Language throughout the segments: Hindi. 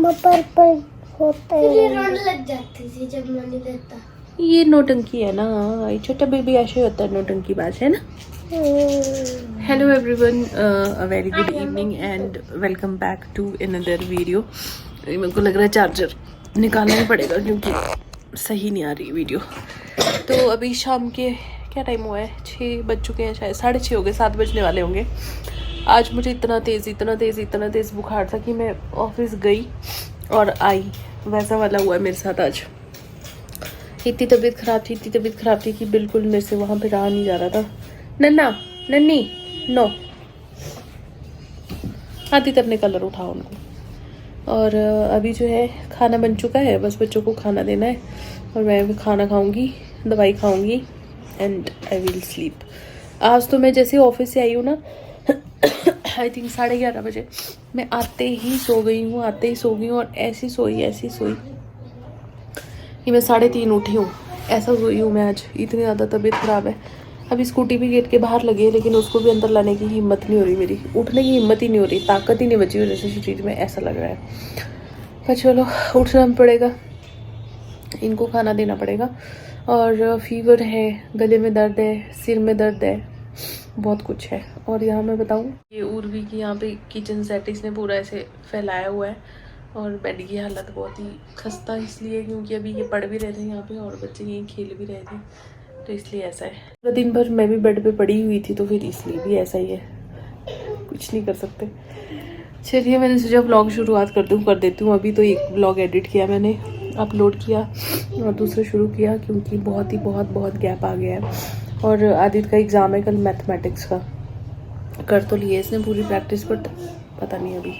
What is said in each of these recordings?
पर्पल होता है, रोने लग जाती थी जब मैं नहीं देता। ये नौटंकी है ना, ये छोटा बेबी ऐसे होता है नौटंकी बाज है ना। Hello everyone, a very good evening and welcome back to another video. मेरे को लग रहा है चार्जर निकालना ही पड़ेगा क्योंकि सही नहीं आ रही वीडियो। तो अभी शाम के क्या टाइम हुआ है, 6 बज चुके हैं, शायद 6:30 हो गए, 7 बजने वाले होंगे। आज मुझे इतना तेज़ बुखार था कि मैं ऑफिस गई और आई, वैसा वाला हुआ है मेरे साथ आज। इतनी तबीयत ख़राब थी कि बिल्कुल मेरे से वहाँ पे रहा नहीं जा रहा था। नन्ना नन्नी नो आती तब अपने कलर उठाओ उनको। और अभी जो है खाना बन चुका है, बस बच्चों को खाना देना है और मैं भी खाना खाऊंगी, दवाई खाऊंगी एंड आई विल स्लीप। आज तो मैं जैसे ऑफिस से आई हूँ ना आई थिंक 11:30 बजे मैं आते ही सो गई हूँ और ऐसी सोई कि मैं 3:30 उठी हूँ। ऐसा सोई हूँ मैं आज, इतनी ज़्यादा तबीयत ख़राब है। अभी स्कूटी भी गेट के बाहर लगी है लेकिन उसको भी अंदर लाने की हिम्मत नहीं हो रही, मेरी उठने की हिम्मत ही नहीं हो रही, ताकत ही नहीं बची हो जैसे शरीर में, ऐसा लग रहा है। पर चलो उठना पड़ेगा, इनको खाना देना पड़ेगा। और फीवर है, गले में दर्द है, सिर में दर्द है, बहुत कुछ है। और यहाँ मैं बताऊँ, ये उर्वी की यहाँ पे किचन सेट इसने पूरा ऐसे फैलाया हुआ है और बेड की हालत बहुत ही खस्ता इसलिए क्योंकि अभी ये पढ़ भी रहे थे यहाँ पे और बच्चे यहीं खेल भी रहे थे, तो इसलिए ऐसा है। पूरा दिन भर मैं भी बेड पे पड़ी हुई थी तो फिर इसलिए भी ऐसा ही है, कुछ नहीं कर सकते। चलिए मैंने सोचा व्लॉग शुरुआत कर देती हूँ। अभी तो एक व्लॉग एडिट किया मैंने, अपलोड किया और दूसरा शुरू किया क्योंकि बहुत गैप आ गया है। और आदित्य का एग्ज़ाम है कल मैथमेटिक्स का, कर तो लिए इसने पूरी प्रैक्टिस, बट पता नहीं अभी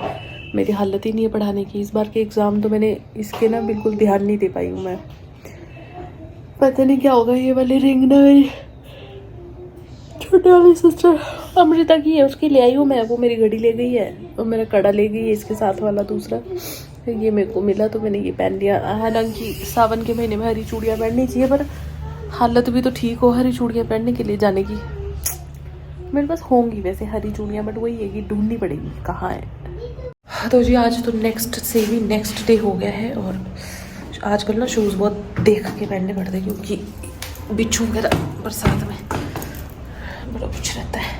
मेरी हालत ही नहीं है पढ़ाने की। इस बार के एग्ज़ाम तो मैंने इसके ना बिल्कुल ध्यान नहीं दे पाई हूँ मैं, पता नहीं क्या होगा। ये वाली रिंग ना मेरी छोटे वाली सिस्टर अमृता की है, उसकी ले आई हूँ मैं, वो मेरी घड़ी ले गई है और मेरा कड़ा ले गई है, इसके साथ वाला दूसरा ये मेरे को मिला तो मैंने ये पहन लिया। हालांकि सावन के महीने में हरी चूड़ियाँ पहननी चाहिए पर हालत भी तो ठीक हो हरी चूड़ियाँ पहनने के लिए जाने की। मेरे पास होंगी वैसे हरी चूड़ियाँ, बट वही है कि ढूंढनी पड़ेगी कहाँ है। तो जी आज तो नेक्स्ट डे हो गया है और आजकल ना शूज़ बहुत देख के पहनने पड़ते हैं क्योंकि बिच्छू वगैरह बरसात में बड़ा कुछ रहता है।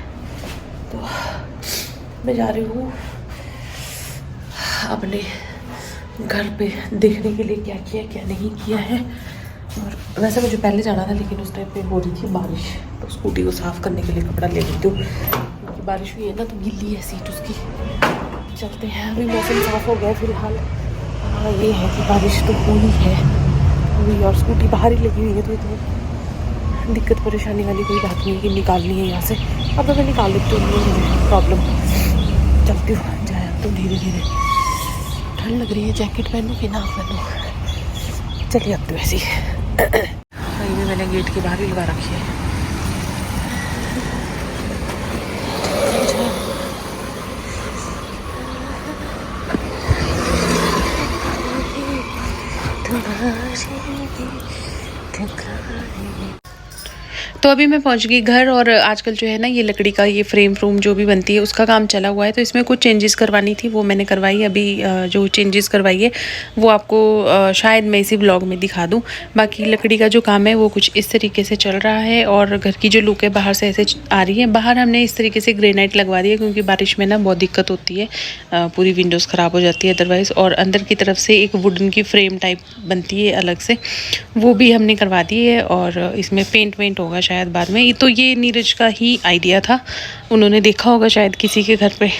तो मैं जा रही हूँ अपने घर पे देखने के लिए क्या किया क्या नहीं किया है। और वैसे मुझे पहले जाना था लेकिन उस टाइम पे हो रही थी बारिश, तो स्कूटी को साफ़ करने के लिए कपड़ा ले लेती हूँ क्योंकि बारिश हुई है ना तो गिल्ली है सीट उसकी। चलते हैं, अभी मौसम साफ़ हो गया है फिलहाल। हाँ ये है कि बारिश तो हुई है अभी और स्कूटी बाहर ही लगी हुई है, तो इतनी दिक्कत परेशानी वाली कोई बात नहीं है कि निकालनी है यहाँ से। अब तो मैं निकाल लेती हूँ, मुझे प्रॉब्लम। चलती हूँ, जाए अब तो धीरे धीरे। ठंड लग रही है, जैकेट पहनूँ कि ना पहनूँ, चलिए अब तो ऐसे ही भी मैंने गेट के बाहर ही लगा रखी है। तो अभी मैं पहुंच गई घर और आजकल जो है ना ये लकड़ी का ये फ्रेम जो भी बनती है उसका काम चला हुआ है, तो इसमें कुछ चेंजेस करवानी थी, वो मैंने करवाई। अभी जो चेंजेस करवाई है वो आपको शायद मैं इसी ब्लॉग में दिखा दूं। बाकी लकड़ी का जो काम है वो कुछ इस तरीके से चल रहा है और घर की जो लुक है बाहर से ऐसे आ रही है। बाहर हमने इस तरीके से ग्रेनाइट लगवा दी है क्योंकि बारिश में ना बहुत दिक्कत होती है, पूरी विंडोज़ ख़राब हो जाती है अदरवाइज़। और अंदर की तरफ से एक वुडन की फ्रेम टाइप बनती है अलग से, वो भी हमने करवा दी है और इसमें पेंट होगा शायद बाद में। तो ये नीरज का ही आइडिया था, उन्होंने देखा होगा शायद किसी के घर पे,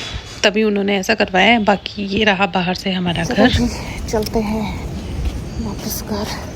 तभी उन्होंने ऐसा करवाया है। बाकी ये रहा बाहर से हमारा घर। चलते हैं वापस घर।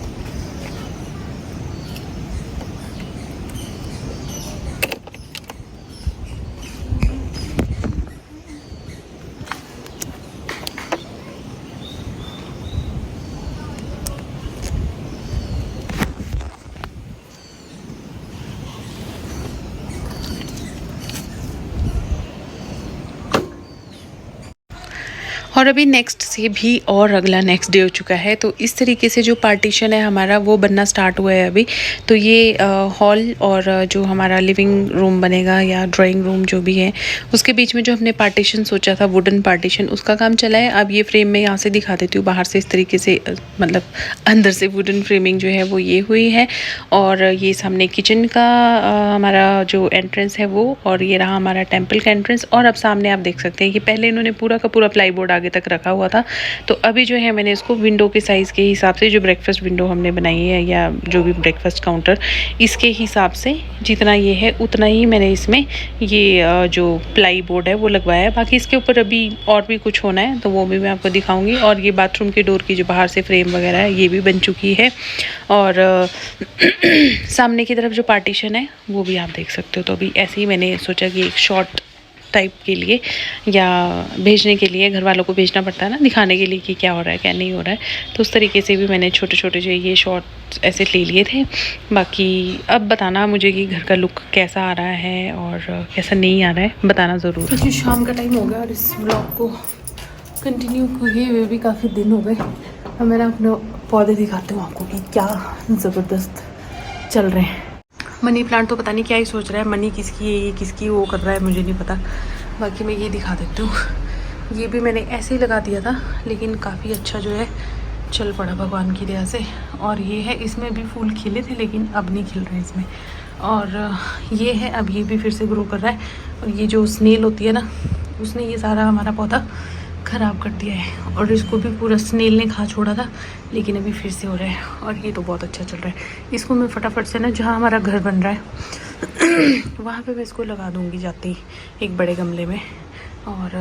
और अभी नेक्स्ट से भी और अगला नेक्स्ट डे हो चुका है। तो इस तरीके से जो पार्टीशन है हमारा वो बनना स्टार्ट हुआ है अभी। तो ये हॉल और जो हमारा लिविंग रूम बनेगा या ड्राइंग रूम जो भी है, उसके बीच में जो हमने पार्टीशन सोचा था, वुडन पार्टीशन, उसका काम चला है। अब ये फ्रेम मैं यहाँ से दिखा देती हूँ बाहर से इस तरीके से, मतलब अंदर से वुडन फ्रेमिंग जो है वो ये हुई है। और ये सामने किचन का हमारा जो एंट्रेंस है वो, और ये रहा हमारा टेम्पल का एंट्रेंस। और अब सामने आप देख सकते हैं कि पहले इन्होंने पूरा का पूरा प्लाईबोर्ड आगे तक रखा हुआ था। तो अभी जो है मैंने इसको विंडो के साइज़ के हिसाब से, जो ब्रेकफास्ट विंडो हमने बनाई है या जो भी ब्रेकफास्ट काउंटर, इसके हिसाब से जितना ये है उतना ही मैंने इसमें ये जो प्लाई बोर्ड है वो लगवाया है। बाकी इसके ऊपर अभी और भी कुछ होना है तो वो भी मैं आपको दिखाऊंगी। और ये बाथरूम के डोर की जो बाहर से फ्रेम वगैरह है ये भी बन चुकी है। और सामने की तरफ जो पार्टीशन है वो भी आप देख सकते हो। तो अभी ऐसे ही मैंने सोचा कि एक शॉर्ट टाइप के लिए या भेजने के लिए, घर वालों को भेजना पड़ता है ना, दिखाने के लिए कि क्या हो रहा है क्या नहीं हो रहा है। तो उस तरीके से भी मैंने छोटे छोटे जो ये शॉर्ट्स ऐसे ले लिए थे। बाकी अब बताना मुझे कि घर का लुक कैसा आ रहा है और कैसा नहीं आ रहा है, बताना ज़रूर। तो शाम का टाइम हो गया और इस ब्लॉग को कंटिन्यू किए हुए भी काफ़ी दिन हो गए। और मैंने अपने पौधे दिखाते हूँ आपको कि क्या ज़बरदस्त चल रहे हैं। मनी प्लांट तो पता नहीं क्या ही सोच रहा है, मनी किसकी है, ये किसकी वो कर रहा है, मुझे नहीं पता। बाकी मैं ये दिखा देती हूँ। ये भी मैंने ऐसे ही लगा दिया था लेकिन काफ़ी अच्छा जो है चल पड़ा भगवान की दया से। और ये है, इसमें भी फूल खिले थे लेकिन अब नहीं खिल रहे इसमें। और ये है, अब ये भी फिर से ग्रो कर रहा है। और ये जो स्नेल होती है ना, उसने ये सारा हमारा पौधा ख़राब कर दिया है। और इसको भी पूरा स्नेल ने खा छोड़ा था लेकिन अभी फिर से हो रहा है। और ये तो बहुत अच्छा चल रहा है। इसको मैं फटाफट से ना, जहाँ हमारा घर बन रहा है वहाँ पे मैं इसको लगा दूँगी जाते ही एक बड़े गमले में। और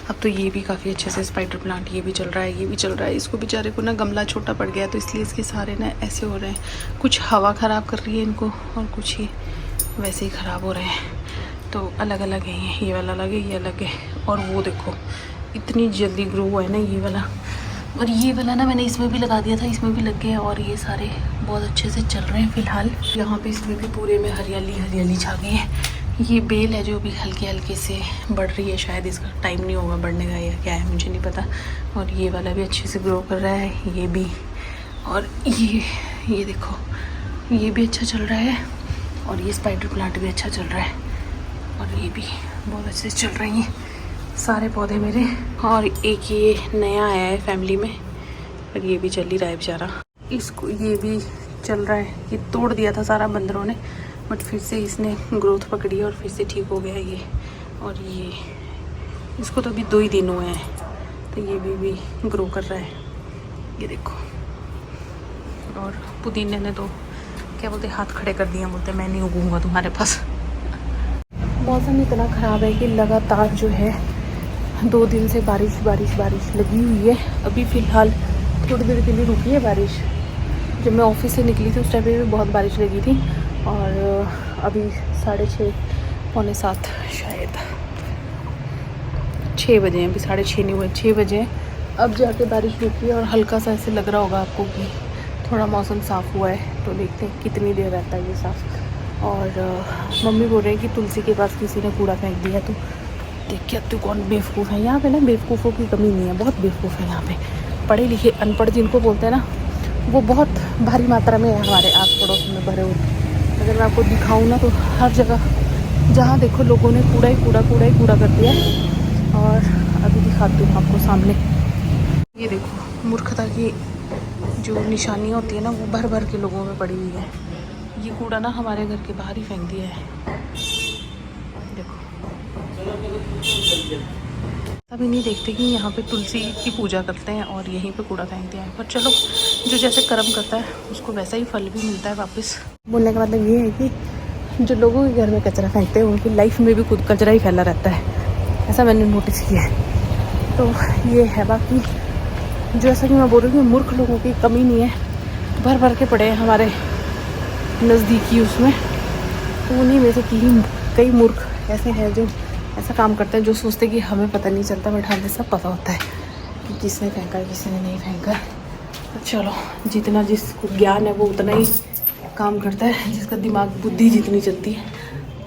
अब तो ये भी काफ़ी अच्छे से स्पाइडर प्लांट ये भी चल रहा है, ये भी चल रहा है। इसको बेचारे को ना गमला छोटा पड़ गया तो इसलिए इसके सारे ना ऐसे हो रहे हैं। कुछ हवा ख़राब कर रही है इनको और कुछ ही वैसे ही ख़राब हो रहे हैं। तो अलग अलग है, ये वाला अलग है, ये अलग है। और वो देखो इतनी जल्दी ग्रो हुआ है ना ये वाला। और ये वाला ना मैंने इसमें भी लगा दिया था, इसमें भी लग गया। और ये सारे बहुत अच्छे से चल रहे हैं फ़िलहाल। यहाँ पे इसमें भी पूरे में हरियाली हरियाली छा गई है। ये बेल है जो भी हल्के हल्के से बढ़ रही है, शायद इसका टाइम नहीं होगा बढ़ने का या क्या है मुझे नहीं पता। और ये वाला भी अच्छे से ग्रो कर रहा है, ये भी। और ये देखो ये भी अच्छा चल रहा है। और ये स्पाइडर प्लांट भी अच्छा चल रहा है। और ये भी बहुत अच्छे से चल रही हैं सारे पौधे मेरे। और एक ये नया आया है फैमिली में, और ये भी चल ही रहा है बेचारा। इसको ये भी चल रहा है, ये तोड़ दिया था सारा बंदरों ने, बट फिर से इसने ग्रोथ पकड़ी और फिर से ठीक हो गया ये। और ये इसको तो अभी 2 ही दिन हुए हैं तो ये भी ग्रो कर रहा है, ये देखो। और पुदीने ने तो क्या बोलते हाथ खड़े कर दिए, बोलते मैं नहीं उगूंगा तुम्हारे पास। मौसम इतना ख़राब है कि लगातार जो है 2 दिन से बारिश लगी हुई है। अभी फ़िलहाल थोड़ी देर के लिए रुकी है बारिश। जब मैं ऑफिस से निकली थी उस टाइम पे भी बहुत बारिश लगी थी। और अभी 6:30 पौने 7 शायद 6 बजे हैं, अभी 6:30 नहीं हुए, 6 बजे हैं। अब जाके बारिश रुकी है और हल्का सा ऐसे लग रहा होगा आपको कि थोड़ा मौसम साफ़ हुआ है। तो देखते हैं कितनी देर रहता है ये साफ़। और मम्मी बोल रहे हैं कि तुलसी के पास किसी ने कूड़ा फेंक दिया। तो देख के अब तो कौन बेवकूफ़ है यहाँ पे ना, बेवकूफ़ों की कमी नहीं है, बहुत बेवकूफ़ है यहाँ पे। पढ़े लिखे अनपढ़ जिनको बोलते हैं ना, वो बहुत भारी मात्रा में है हमारे आस पड़ोस में भरे हुए। अगर मैं आपको दिखाऊँ ना तो हर जगह जहाँ देखो लोगों ने कूड़ा ही कूड़ा कर दिया। और अभी दिखाती हूँ आपको सामने, ये देखो मूर्खता की जो निशानियाँ होती है ना वो भर भर के लोगों में पड़ी हुई है। ये कूड़ा ना हमारे घर के बाहर ही फेंक दिया है, देखो। अभी नहीं देखते कि यहाँ पे तुलसी की पूजा करते हैं और यहीं पे कूड़ा फेंक दिया है। पर चलो, जो जैसे कर्म करता है उसको वैसा ही फल भी मिलता है वापस। बोलने का मतलब ये है कि जो लोगों के घर में कचरा फेंकते हैं उनकी लाइफ में भी खुद कचरा ही फैला रहता है, ऐसा मैंने नोटिस किया है। तो ये है। बाकी जैसा कि मैं बोल रही हूँ मूर्ख लोगों की कमी नहीं है, भर भर के पड़े हैं हमारे नज़दीकी उसमें। तो उन्हीं में से कई मूर्ख ऐसे हैं जो ऐसा काम करते हैं, जो सोचते हैं कि हमें पता नहीं चलता, बट हमें सब पता होता है कि किसने फेंका किसने नहीं फेंका। तो चलो, जितना जिसको ज्ञान है वो उतना ही काम करता है, जिसका दिमाग बुद्धि जितनी चलती है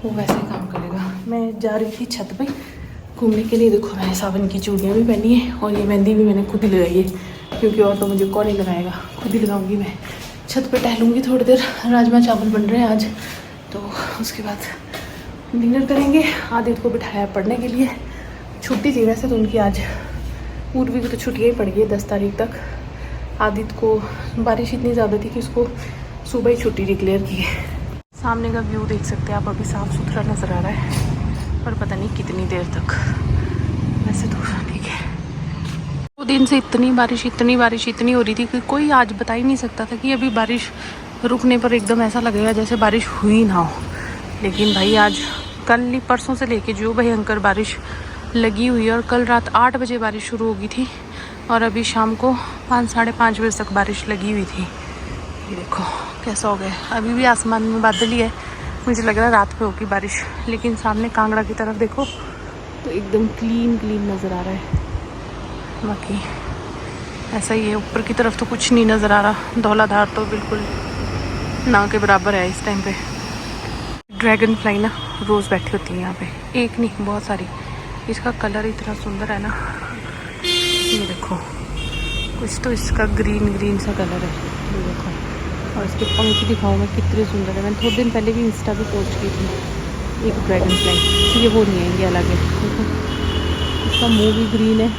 वो वैसे काम करेगा। मैं जा रही थी छत पे घूमने के लिए। देखो मैंने सावन की चूड़ियाँ भी पहनी है और ये मेहंदी भी मैंने खुद ही लगाई है, क्योंकि और तो मुझे कौन ही लगाएगा, खुद ही लगाऊंगी मैं। छत पे टहलूँगी थोड़ी देर, राजमा चावल बन रहे हैं आज, तो उसके बाद डिनर करेंगे। आदित्य को बिठाया पढ़ने के लिए, छुट्टी थी वैसे तो उनकी आज, पूर्वी की तो छुट्टियाँ ही पड़ गई 10 तारीख तक। आदित्य को बारिश इतनी ज़्यादा थी कि उसको सुबह ही छुट्टी डिक्लेयर की है। सामने का व्यू देख सकते हैं आप, अभी साफ़ सुथरा नज़र आ रहा है, पर पता नहीं कितनी देर तक, वैसे तो ठीक है। 2 दिन से इतनी बारिश हो रही थी कि कोई आज बता ही नहीं सकता था कि अभी बारिश रुकने पर एकदम ऐसा लगेगा जैसे बारिश हुई ना हो। लेकिन भाई आज कल परसों से लेके जो भयंकर बारिश लगी हुई है, और कल रात 8 बजे बारिश शुरू हो गई थी और अभी शाम को 5 साढ़े 5 बजे तक बारिश लगी हुई थी। ये देखो कैसा हो गया, अभी भी आसमान में बादल ही है, मुझे लग रहा है रात में होगी बारिश। लेकिन सामने कांगड़ा की तरफ देखो तो एकदम क्लीन नज़र आ रहा है। बाकी ऐसा ही है, ऊपर की तरफ तो कुछ नहीं नज़र आ रहा, धौलाधार तो बिल्कुल ना के बराबर है इस टाइम पे। ड्रैगन फ्लाई ना रोज़ बैठी होती है यहाँ पे, एक नहीं बहुत सारी। इसका कलर इतना सुंदर है ना, ये देखो कुछ तो इसका ग्रीन सा कलर है, ये देखो। और इसके पंख दिखाऊँ मैं कितने सुंदर है। मैंने थोड़े दिन पहले भी इंस्टा पे पोस्ट की थी एक ड्रैगन फ्लाई, ये वो नहीं है, ये अलग है। देखो इसका मुंह भी ग्रीन है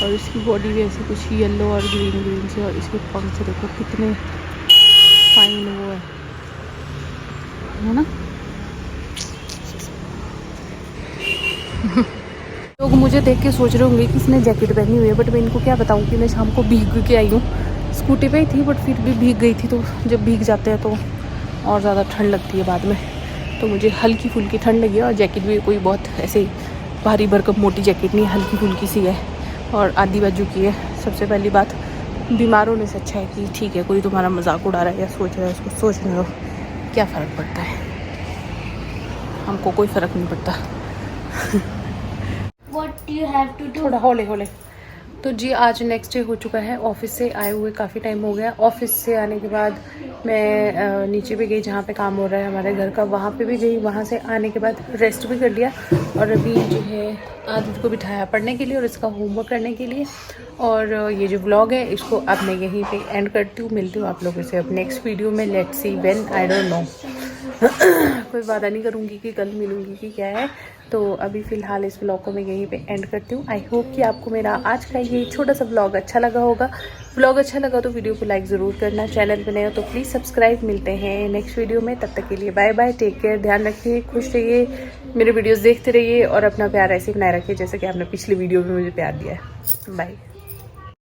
और इसकी बॉडी भी ऐसी कुछ येलो और ग्रीन से, और इसके पंख से देखो कितने फाइन वो है ना। लोग मुझे देख के सोच रहे होंगे कि इसने जैकेट पहनी हुई है, बट मैं इनको क्या बताऊं कि मैं शाम को भीग के आई हूँ। स्कूटी पे ही थी बट फिर भी भीग गई थी, तो जब भीग जाते हैं तो और ज़्यादा ठंड लगती है बाद में। तो मुझे हल्की फुल्की ठंड लगी है, और जैकेट भी कोई बहुत ऐसे भारी भरकम मोटी जैकेट नहीं है, हल्की फुल्की सी है और आधी बाजू की है। सबसे पहली बात, बीमार होने से अच्छा है कि ठीक है कोई तुम्हारा मजाक उड़ा रहा है या सोच रहा है, उसको सोचने दो, क्या फ़र्क पड़ता है, हमको कोई फ़र्क नहीं पड़ता। What do you have to do? थोड़ा हौले। तो जी आज नेक्स्ट डे हो चुका है, ऑफिस से आए हुए काफ़ी टाइम हो गया। ऑफिस से आने के बाद मैं नीचे भी गई जहाँ पे काम हो रहा है हमारे घर का, वहाँ पे भी गई। वहाँ से आने के बाद रेस्ट भी कर लिया, और अभी जो है आदित्य को बिठाया पढ़ने के लिए और इसका होमवर्क करने के लिए। और ये जो व्लॉग है इसको अब मैं यहीं पे एंड करती हूँ। मिलती हूँ आप लोगों से अब नेक्स्ट वीडियो में। Let's see when, I don't know. कोई वादा नहीं करूँगी कि कल मिलूँगी कि क्या है। तो अभी फ़िलहाल इस व्लॉग को मैं यहीं पे एंड करती हूँ। आई होप कि आपको मेरा आज का ये छोटा सा व्लॉग अच्छा लगा होगा। व्लॉग अच्छा लगा तो वीडियो को लाइक ज़रूर करना, चैनल पे नए हो तो प्लीज़ सब्सक्राइब। मिलते हैं नेक्स्ट वीडियो में, तब तक के लिए बाय बाय, टेक केयर, ध्यान रखिए, खुश रहिए, मेरे वीडियोज़ देखते रहिए और अपना प्यार ऐसे बनाए रखिए जैसे कि आपने पिछली वीडियो में मुझे प्यार दिया है। बाय।